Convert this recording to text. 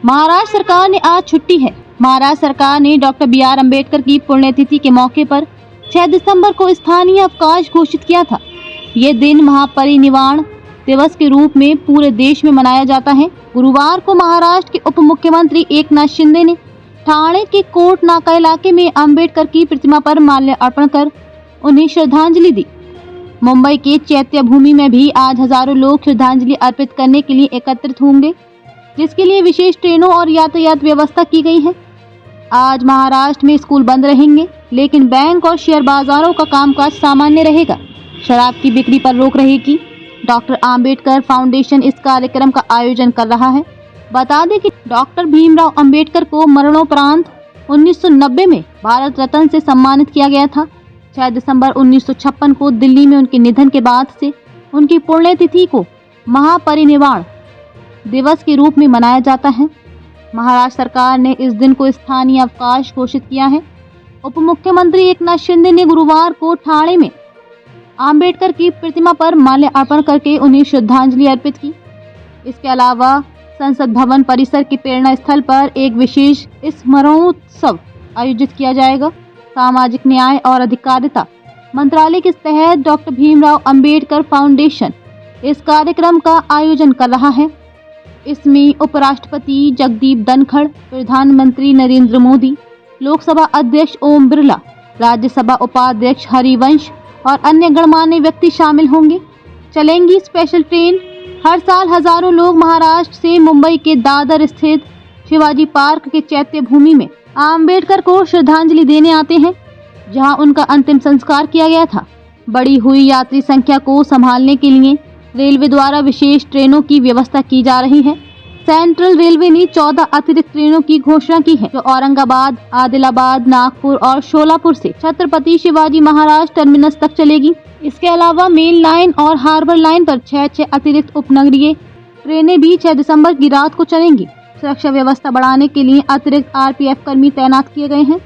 महाराष्ट्र सरकार ने आज छुट्टी है। महाराष्ट्र सरकार ने डॉक्टर बी.आर. अम्बेडकर की पुण्यतिथि के मौके पर 6 दिसंबर को स्थानीय अवकाश घोषित किया था। ये दिन महापरिनिर्वाण दिवस के रूप में पूरे देश में मनाया जाता है। गुरुवार को महाराष्ट्र के उप मुख्यमंत्री एकनाथ शिंदे ने ठाणे के कोर्ट नाका इलाके में अम्बेडकर की प्रतिमा पर माल्य अर्पण कर उन्हें श्रद्धांजलि दी। मुंबई के चैत्य भूमि में भी आज हजारों लोग श्रद्धांजलि अर्पित करने के लिए एकत्रित होंगे, जिसके लिए विशेष ट्रेनों और यातायात व्यवस्था की गई है। आज महाराष्ट्र में स्कूल बंद रहेंगे, लेकिन बैंक और शेयर बाजारों का कामकाज सामान्य रहेगा। शराब की बिक्री पर रोक रहेगी। डॉक्टर आम्बेडकर फाउंडेशन इस कार्यक्रम का आयोजन कर रहा है। बता दें कि डॉक्टर भीमराव अंबेडकर को मरणोपरांत 1990 में भारत रत्न से सम्मानित किया गया था। 6 दिसंबर 1956 को दिल्ली में उनके निधन के बाद से उनकी पुण्यतिथि को महापरिनिर्वाण दिवस के रूप में मनाया जाता है। महाराष्ट्र सरकार ने इस दिन को स्थानीय अवकाश घोषित किया है। उप मुख्यमंत्री एकनाथ शिंदे ने गुरुवार को ठाणे में आम्बेडकर की प्रतिमा पर माल्य अर्पण करके उन्हें श्रद्धांजलि अर्पित की। इसके अलावा संसद भवन परिसर के प्रेरणा स्थल पर एक विशेष स्मरणोत्सव आयोजित किया जाएगा। सामाजिक न्याय और अधिकारिता मंत्रालय के तहत डॉक्टर भीमराव अंबेडकर फाउंडेशन इस कार्यक्रम का आयोजन कर रहा है। इसमें उपराष्ट्रपति जगदीप धनखड़, प्रधानमंत्री नरेंद्र मोदी, लोकसभा अध्यक्ष ओम बिरला, राज्यसभा उपाध्यक्ष हरिवंश और अन्य गणमान्य व्यक्ति शामिल होंगे। चलेंगी स्पेशल ट्रेन। हर साल हजारों लोग महाराष्ट्र से मुंबई के दादर स्थित शिवाजी पार्क के चैत्य भूमि में आम्बेडकर को श्रद्धांजलि देने आते हैं, जहां उनका अंतिम संस्कार किया गया था। बढ़ी हुई यात्री संख्या को संभालने के लिए रेलवे द्वारा विशेष ट्रेनों की व्यवस्था की जा रही है। सेंट्रल रेलवे ने 14 अतिरिक्त ट्रेनों की घोषणा की है, जो औरंगाबाद, आदिलाबाद, नागपुर और शोलापुर से छत्रपति शिवाजी महाराज टर्मिनस तक चलेगी। इसके अलावा मेन लाइन और हार्बर लाइन पर 6 अतिरिक्त उपनगरीय ट्रेनें भी 6 दिसंबर की रात को चलेंगी। सुरक्षा व्यवस्था बढ़ाने के लिए अतिरिक्त RPF कर्मी तैनात किए गए हैं।